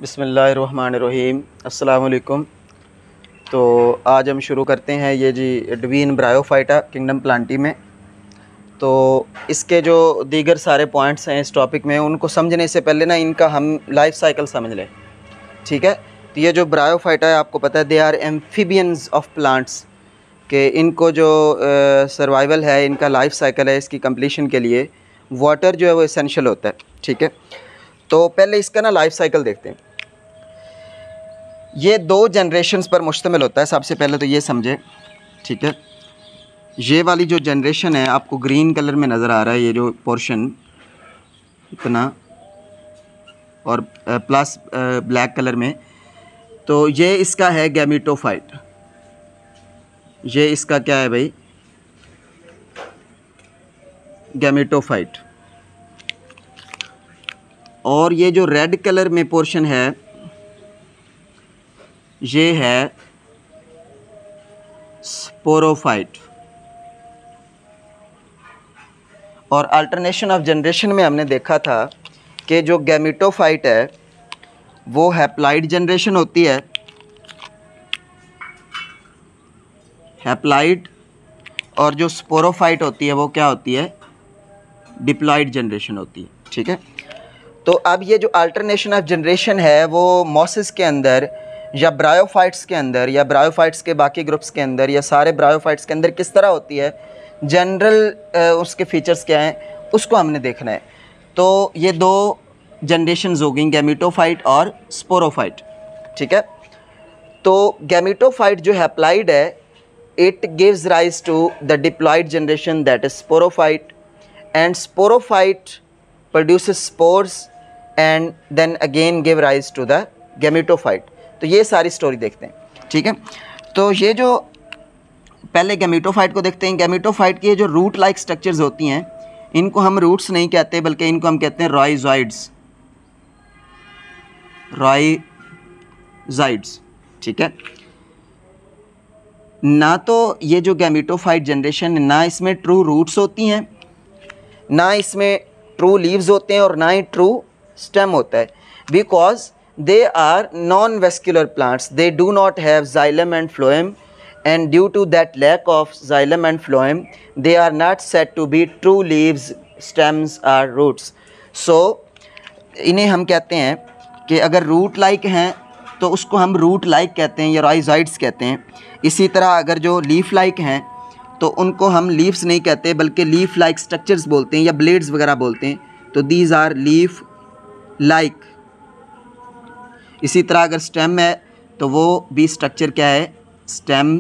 बिस्मिल्लाहिर्रहमानिर्रहीम अस्सलाम वालेकुम। तो आज हम शुरू करते हैं ये जी एडवीन ब्रायोफाइटा किंगडम प्लांटी में। तो इसके जो दीगर सारे पॉइंट्स हैं इस टॉपिक में, उनको समझने से पहले ना इनका हम लाइफ साइकिल समझ लें, ठीक है। तो ये जो ब्रायोफाइटा है, आपको पता है they are amphibians of plants, कि इनको जो सर्वाइवल है, इनका लाइफ साइकिल है, इसकी कंप्लीशन के लिए वाटर जो है वो एसेंशियल होता है, ठीक है। तो पहले इसका ना लाइफ साइकिल देखते हैं। ये 2 जनरेशन्स पर मुश्तमिल होता है। सबसे पहले तो ये समझे, ठीक है। ये वाली जो जनरेशन है, आपको ग्रीन कलर में नज़र आ रहा है ये जो पोर्शन इतना, और प्लस ब्लैक कलर में, तो ये इसका है गैमीटोफाइट। ये इसका क्या है भाई, गैमीटोफाइट। और ये जो रेड कलर में पोर्शन है, ये है स्पोरोफाइट। और अल्टरनेशन ऑफ जनरेशन में हमने देखा था कि जो गैमीटोफाइट है वो हैप्लाइड जनरेशन होती है, हैप्लाइड, और जो स्पोरोफाइट होती है वो क्या होती है, डिप्लॉइड जनरेशन होती है, ठीक है। तो अब ये जो अल्टरनेशन ऑफ जनरेशन है वो मॉसेस के अंदर या ब्रायोफाइट्स के अंदर या ब्रायोफाइट्स के बाकी ग्रुप्स के अंदर या सारे ब्रायोफाइट्स के अंदर किस तरह होती है, जनरल उसके फीचर्स क्या हैं, उसको हमने देखना है। तो ये 2 जनरेशन्स हो गई, गैमीटोफाइट और स्पोरोफाइट, ठीक है। तो गैमीटोफाइट जो हैप्लाइड है, it gives rise to the diploid generation, that is sporophyte, and sporophyte produces spores and then again give rise to the gametophyte. तो ये सारी स्टोरी देखते हैं, ठीक है। तो ये जो पहले गैमीटोफाइट को देखते हैं। गैमीटोफाइट की ये जो रूट लाइक स्ट्रक्चर्स होती हैं, इनको हम रूट्स नहीं कहते, बल्कि इनको हम कहते हैं राइजॉइड्स, राइजॉइड्स, ठीक है। ना तो ये जो गैमीटोफाइट जनरेशन, ना इसमें ट्रू रूट्स होती हैं, ना इसमें ट्रू लीव्स होते हैं, और ना ही ट्रू स्टेम होता है, because they are non-vascular plants. They do not have xylem and phloem, and due to that lack of xylem and phloem, they are not said to be true leaves, stems or roots. So इन्हें हम कहते हैं कि अगर root like हैं तो उसको हम रूट लाइक कहते हैं या राइजॉइड्स कहते हैं। इसी तरह अगर जो लीफ लाइक हैं तो उनको हम लीव्स नहीं कहते, बल्कि लीफ लाइक स्ट्रक्चर्स बोलते हैं या ब्लेड्स वगैरह बोलते हैं। तो दीज आर लीफ लाइक। इसी तरह अगर स्टेम है तो वो भी स्ट्रक्चर क्या है, स्टेम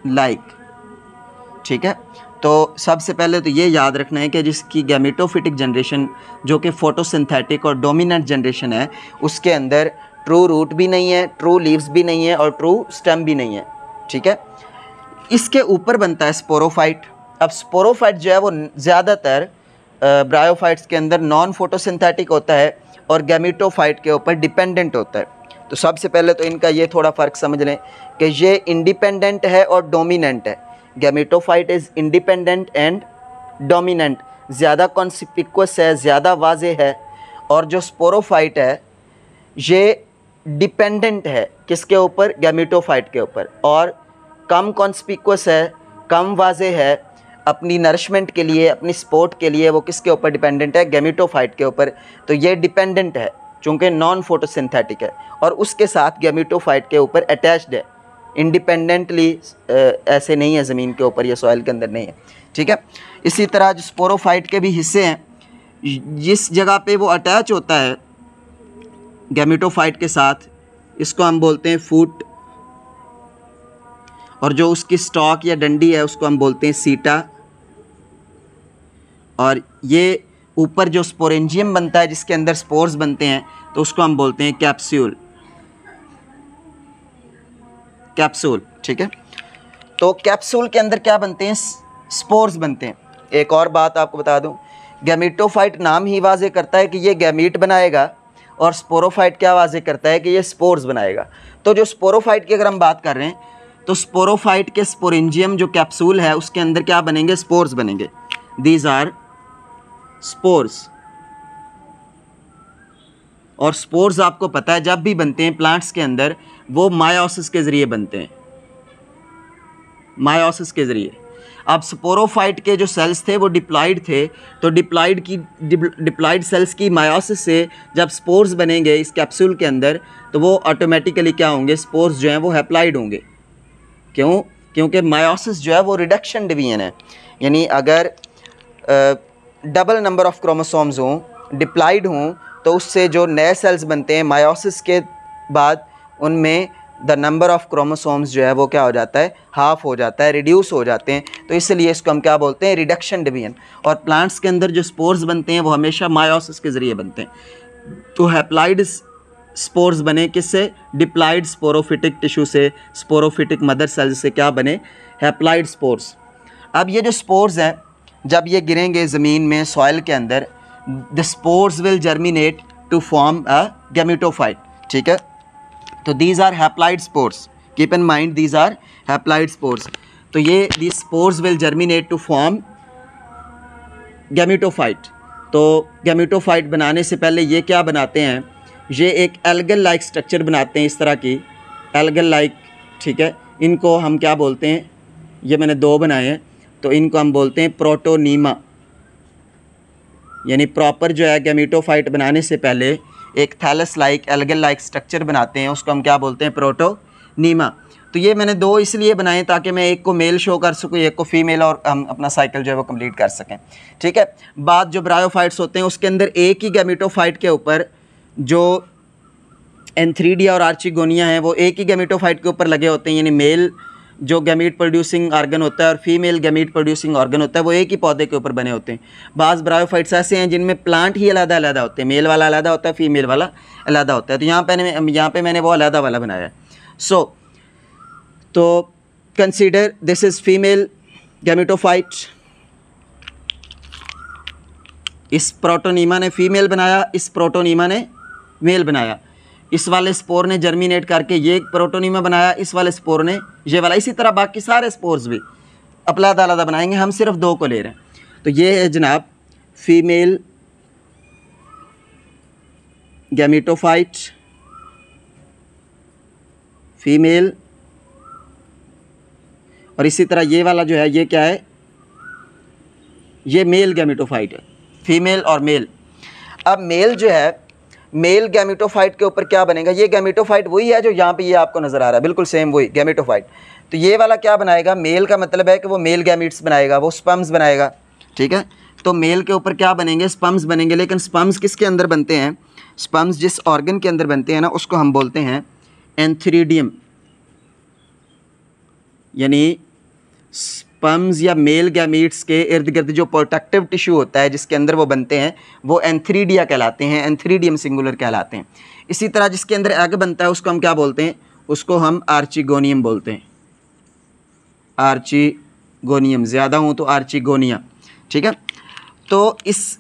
लाइक, ठीक है। तो सबसे पहले तो ये याद रखना है कि जिसकी गैमीटोफिटिक जनरेशन जो कि फोटोसिंथेटिक और डोमिनेंट जनरेशन है, उसके अंदर ट्रू रूट भी नहीं है, ट्रू लीव्स भी नहीं है और ट्रू स्टेम भी नहीं है, ठीक है। इसके ऊपर बनता है स्पोरोफाइट। अब स्पोरोफाइट जो है वो ज़्यादातर ब्रायोफाइट्स के अंदर नॉन फोटोसिंथेटिक होता है और गैमीटोफाइट के ऊपर डिपेंडेंट होता है। तो सबसे पहले तो इनका ये थोड़ा फ़र्क समझ लें कि ये इंडिपेंडेंट है और डोमिनेंट है। Gametophyte is independent and dominant, ज़्यादा कॉन्स्पिकुअस है, ज़्यादा वाज़े है। और जो स्पोरोफाइट है ये डिपेंडेंट है, किसके ऊपर, गैमीटोफाइट के ऊपर, और कम कॉन्स्पिकुअस है, कम वाज़े है। अपनी नरिशमेंट के लिए, अपनी सपोर्ट के लिए वो किसके ऊपर डिपेंडेंट है, गैमीटोफाइट के ऊपर। तो ये डिपेंडेंट है चूँकि नॉन फोटोसिंथेटिक है, और उसके साथ गैमीटोफाइट के ऊपर अटैच्ड है, इंडिपेंडेंटली ऐसे नहीं है ज़मीन के ऊपर या सॉइल के अंदर नहीं है, ठीक है। इसी तरह जो स्पोरोफाइट के भी हिस्से हैं, जिस जगह पे वो अटैच होता है गैमीटोफाइट के साथ, इसको हम बोलते हैं फूट, और जो उसकी स्टॉक या डंडी है उसको हम बोलते हैं सीटा। और ये ऊपर जो स्पोरेंजियम बनता है जिसके अंदर स्पोर्स बनते हैं, तो उसको हम बोलते हैं कैप्सूल, कैप्सूल, ठीक है। तो कैप्सूल के अंदर क्या बनते हैं, स्पोर्स बनते हैं। एक और बात आपको बता दूं, गैमीटोफाइट नाम ही वाजे करता है कि ये गैमीट बनाएगा, और स्पोरोफाइट क्या वाजे करता है कि ये स्पोर्स बनाएगा। तो जो स्पोरोफाइट की अगर हम बात कर रहे हैं, तो स्पोरोफाइट के स्पोरेंजियम जो कैप्सूल है उसके अंदर क्या बनेंगे, स्पोर्स बनेंगे। These are spores. और स्पोर्स आपको पता है जब भी बनते हैं प्लांट्स के अंदर वो मायोसिस के ज़रिए बनते हैं, मायोसिस के ज़रिए। अब स्पोरोफाइट के जो सेल्स थे वो डिप्लॉइड थे, तो डिप्लॉइड सेल्स की मायोसिस से जब स्पोर्स बनेंगे इस कैप्सूल के अंदर तो वो ऑटोमेटिकली क्या होंगे, स्पोर्स जो हैं वो हैप्लॉइड होंगे। क्यों? क्योंकि मायोसिस जो है वो रिडक्शन डिवीजन है, यानी अगर डबल नंबर ऑफ क्रोमोसोम्स हों, डिप्लॉइड हों, तो उससे जो नए सेल्स बनते हैं मायोसिस के बाद उनमें द नंबर ऑफ क्रोमोसोम्स जो है वो क्या हो जाता है, हाफ हो जाता है, रिड्यूस हो जाते हैं। तो इसलिए इसको हम क्या बोलते हैं, रिडक्शन डिवीजन। और प्लांट्स के अंदर जो स्पोर्स बनते हैं वो हमेशा मायोसिस के ज़रिए बनते हैं। तो हैप्लॉइड स्पोर्स बने किससे, डिप्लॉइड स्पोरोफिटिक टिश्यू से, स्पोरोफिटिक मदर सेल्स से क्या बने, हैप्लॉइड स्पोर्स। अब ये जो स्पोर्स हैं जब ये गिरेंगे ज़मीन में, सॉइल के अंदर, the spores will germinate to form a gametophyte. ठीक है, तो these are haploid spores, keep in mind these are haploid spores. तो ये these spores will germinate to form gametophyte. तो गैमेटोफाइट बनाने से पहले ये क्या बनाते हैं, ये एक एल्गल लाइक स्ट्रक्चर बनाते हैं, इस तरह की एल्गल लाइक। ठीक है, इनको हम क्या बोलते हैं, ये मैंने दो बनाए हैं, तो इनको हम बोलते हैं प्रोटोनीमा। यानी प्रॉपर जो है गैमेटोफाइट बनाने से पहले एक thallus like algal like structure बनाते हैं, उसको हम क्या बोलते हैं, प्रोटोनीमा। तो ये मैंने दो इसलिए बनाए ताकि मैं एक को मेल शो कर सकूँ, एक को फीमेल, और हम अपना साइकिल जो है वो कंप्लीट कर सकें। ठीक है, बाद जो ब्रायोफाइट्स होते हैं उसके अंदर एक ही गैमेटोफाइट के ऊपर जो एंथ्रीडिया और आर्चिगोनिया हैं वो एक ही गैमेटोफाइट के ऊपर लगे होते हैं, यानी मेल जो गैमीट प्रोड्यूसिंग ऑर्गन होता है और फीमेल गैमीट प्रोड्यूसिंग ऑर्गन होता है वो एक ही पौधे के ऊपर बने होते हैं। बाज़ ब्रायोफाइट्स ऐसे हैं जिनमें प्लांट ही अलग अलग होते हैं, मेल वाला अलग होता है, फीमेल वाला अलग होता है। तो यहाँ पे मैंने वो अलग वाला बनाया है। सो तो consider this is female gametophyte, इस प्रोटोनीमा ने फीमेल बनाया, इस प्रोटोनीमा ने मेल बनाया। इस वाले स्पोर ने जर्मिनेट करके ये प्रोटोनीमा बनाया, इस वाले स्पोर ने ये वाला। इसी तरह बाकी सारे स्पोर्स भी अलग अलग बनाएंगे, हम सिर्फ दो को ले रहे हैं। तो ये है जनाब फीमेल गैमेटोफाइट, फीमेल, और इसी तरह ये वाला जो है ये क्या है, ये मेल गैमेटोफाइट है, फीमेल और मेल। अब मेल जो है, मेल गैमेटोफाइट के ऊपर क्या बनेगा, ये गैमेटोफाइट वही है जो यहाँ पे ये आपको नज़र आ रहा है, बिल्कुल सेम वही गैमेटोफाइट। तो ये वाला क्या बनाएगा, मेल का मतलब है कि वो मेल गैमीट्स बनाएगा, वो स्पर्म्स बनाएगा। ठीक है, तो मेल के ऊपर क्या बनेंगे, स्पर्म्स बनेंगे। लेकिन स्पर्म्स किसके अंदर बनते हैं, स्पर्म्स जिस ऑर्गन के अंदर बनते हैं ना उसको हम बोलते हैं एंथ्रीडियम। यानी स्पर्म्स या मेल गैमीट्स के इर्द गिर्द जो प्रोटेक्टिव टिश्यू होता है जिसके अंदर वो बनते हैं वो एंथ्रीडिया कहलाते हैं, एंथ्रीडियम सिंगुलर कहलाते हैं। इसी तरह जिसके अंदर एग बनता है उसको हम क्या बोलते हैं, उसको हम आर्चिगोनियम बोलते हैं, आर्चिगोनियम, ज़्यादा हूँ तो आर्चिगोनिया। ठीक है, तो इस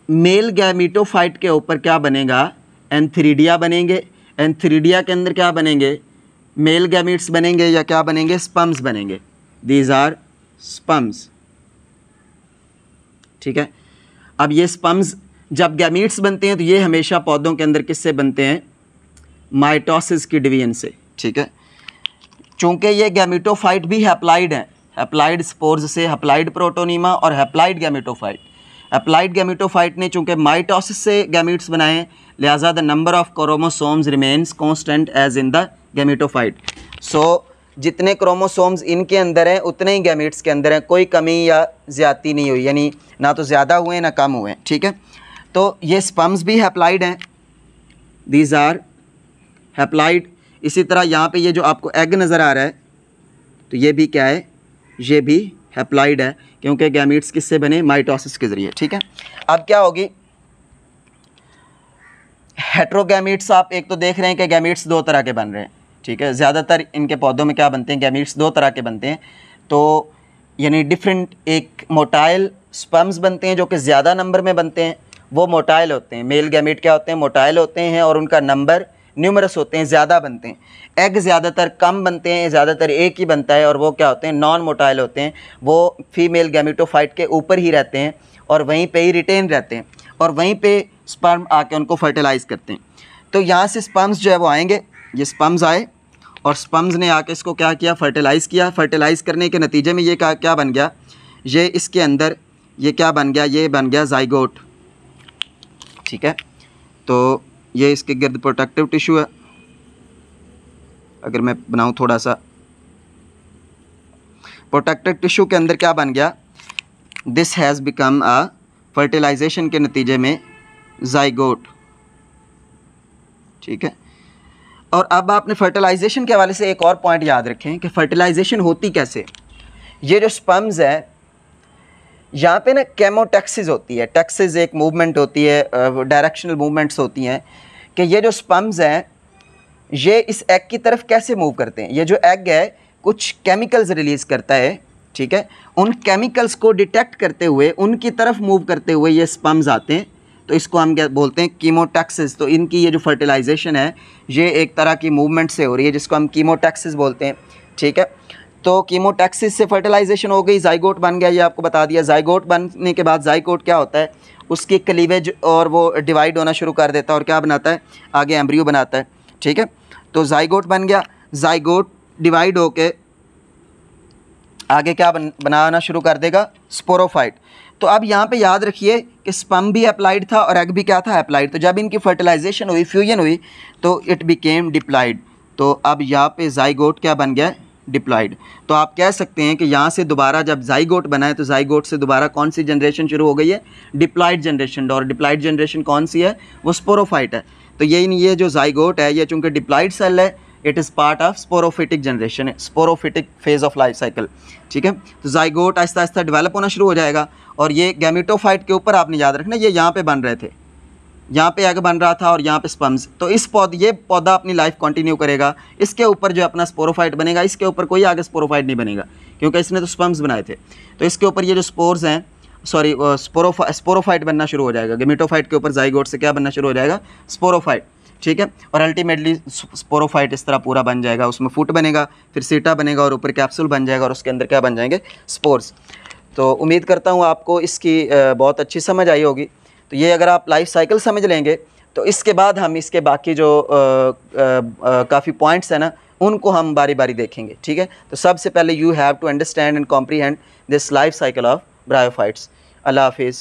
मेल गैमेटोफाइट के ऊपर क्या बनेगा, एंथ्रीडिया बनेंगे। एंथ्रीडिया के अंदर क्या बनेंगे, मेल गैमीट्स बनेंगे या क्या बनेंगे, स्पर्म्स बनेंगे। These are sperms. ठीक है, अब ये स्पर्म्स जब गैमीट्स बनते हैं तो ये हमेशा पौधों के अंदर किससे बनते हैं, माइटोसिस की डिवीजन से। ठीक है, चूँकि ये गैमेटोफाइट भी हैप्लॉइड हैं, हैप्लॉइड स्पोर्स से, हैप्लॉइड प्रोटोनीमा और हैप्लॉइड गैमेटोफाइट। हैप्लॉइड गैमेटोफाइट ने चूँकि माइटोसिस से गैमीट्स बनाए हैं, लिहाजा the number of chromosomes remains constant as in the gametophyte. So जितने क्रोमोसोम्स इनके अंदर हैं उतने ही गैमीट्स के अंदर हैं, कोई कमी या ज़्यादती नहीं हुई, यानी ना तो ज़्यादा हुए ना कम हुए। ठीक है, तो ये स्पर्म्स भी हैप्लॉइड हैं, दीज आर हैप्लॉइड। इसी तरह यहाँ पे ये जो आपको एग नज़र आ रहा है तो ये भी क्या है, ये भी हैप्लॉइड है, क्योंकि गैमीट्स किससे बने, माइटोसिस के ज़रिए। ठीक है, अब क्या होगी, हेट्रोगैमीट्स आप एक तो देख रहे हैं कि गैमीट्स दो तरह के बन रहे हैं। ठीक है, ज़्यादातर इनके पौधों में क्या बनते हैं, गैमीट्स दो तरह के बनते हैं। तो यानी डिफरेंट, एक मोटाइल स्पर्म्स बनते हैं जो कि ज़्यादा नंबर में बनते हैं, वो मोटाइल होते हैं। मेल गैमीट क्या होते हैं, मोटाइल होते हैं और उनका नंबर न्यूमरस होते हैं, ज़्यादा बनते हैं। एग ज़्यादातर कम बनते हैं, ज़्यादातर एक ही बनता है और वो क्या होते हैं, नॉन मोटाइल होते हैं। वो फीमेल गैमेटोफाइट के ऊपर ही रहते हैं और वहीं पे ही रिटेन रहते हैं। और वहीं पे स्पर्म आके उनको फर्टिलाइज़ करते हैं। तो यहाँ से स्पर्म्स जो है वो आएंगे, ये स्पर्म्स आए और स्पर्म्स ने आके इसको क्या किया, फर्टिलाइज़ किया। फर्टिलाइज़ करने के नतीजे में ये क्या बन गया, ये इसके अंदर ये क्या बन गया, ये बन गया ज़ाइगोट। ठीक है, तो ये इसके गिर्द प्रोटेक्टिव टिश्यू है। अगर मैं बनाऊँ थोड़ा सा, प्रोटेक्टिव टिश्यू के अंदर क्या बन गया, this has become a, fertilisation के नतीजे में ज़ाइगोट। ठीक है, और अब आपने फर्टिलाइजेशन के हवाले से एक और पॉइंट याद रखें कि फर्टिलाइजेशन होती कैसे। ये जो स्पर्म्स है, यहाँ पे ना केमोटैक्सिस होती है। टैक्सिस एक मूवमेंट होती है, डायरेक्शनल मूवमेंट्स होती हैं कि ये जो स्पर्म्स हैं ये इस एग की तरफ कैसे मूव करते हैं। ये जो एग है कुछ केमिकल्स रिलीज़ करता है। ठीक है, उन केमिकल्स को डिटेक्ट करते हुए उनकी तरफ मूव करते हुए ये स्पर्म्स आते हैं, तो इसको हम क्या बोलते हैं, कीमोटैक्सिस। तो इनकी ये जो फर्टिलाइजेशन है ये एक तरह की मूवमेंट से हो रही है जिसको हम कीमोटैक्सिस बोलते हैं। ठीक है, तो कीमोटैक्सिस से फर्टिलाइजेशन हो गई, ज़ाइगोट बन गया, ये आपको बता दिया। ज़ाइगोट बनने के बाद ज़ाइगोट क्या होता है, उसकी क्लीवेज और वो डिवाइड होना शुरू कर देता है और क्या बनाता है, आगे एम्ब्रियो बनाता है। ठीक है, तो ज़ाइगोट बन गया, ज़ाइगोट डिवाइड होके आगे क्या बनाना शुरू कर देगा, स्पोरोफाइट। तो अब यहाँ पे याद रखिए कि स्पर्म भी अप्लाइड था और एग भी क्या था, अप्लाइड। तो जब इनकी फर्टिलाइजेशन हुई, फ्यूजन हुई, तो इट बिकेम डिप्लॉयड। तो अब यहाँ पे ज़ाइगोट क्या बन गया, डिप्लॉयड। तो आप कह सकते हैं कि यहाँ से दोबारा जब ज़ाइगोट बना है तो ज़ाइगोट से दोबारा कौन सी जनरेशन शुरू हो गई है, डिप्लॉयड जनरेशन। और डिप्लॉयड जनरेशन कौन सी है, वो स्पोरोफाइट है। तो ये जो ज़ाइगोट है ये चूँकि डिप्लॉयड सेल है, it is part of sporophytic generation, sporophytic phase of life cycle. ठीक है, तो ज़ाइगोट आहिस्ता आहिस्ता डेवलप होना शुरू हो जाएगा और ये गैमेटोफाइट के ऊपर आपने याद रखना, ये यहाँ पे बन रहे थे, यहाँ पे एग बन रहा था और यहाँ पे स्पर्म्स। तो इस ये पौधा अपनी लाइफ कंटिन्यू करेगा, इसके ऊपर जो अपना स्पोरोफाइट बनेगा, इसके ऊपर कोई आगे स्पोरोफाइट नहीं बनेगा क्योंकि इसने तो स्पर्म्स बनाए थे। तो इसके ऊपर ये जो स्पोर्स हैं, सॉरी स्पोरोफाइट बनना शुरू हो जाएगा। गैमेटोफाइट के ऊपर ज़ाइगोट से क्या बनना शुरू हो जाएगा, स्पोरोफाइट। ठीक है, और अल्टीमेटली स्पोरोफाइट इस तरह पूरा बन जाएगा, उसमें फुट बनेगा, फिर सीटा बनेगा और ऊपर कैप्सूल बन जाएगा और उसके अंदर क्या बन जाएंगे, स्पोर्स। तो उम्मीद करता हूँ आपको इसकी बहुत अच्छी समझ आई होगी। तो ये अगर आप लाइफ साइकिल समझ लेंगे तो इसके बाद हम इसके बाकी जो काफ़ी पॉइंट्स हैं ना, उनको हम बारी बारी देखेंगे। ठीक है, तो सबसे पहले you have to understand and comprehend this life cycle of bryophytes. अल्लाह हाफिज़।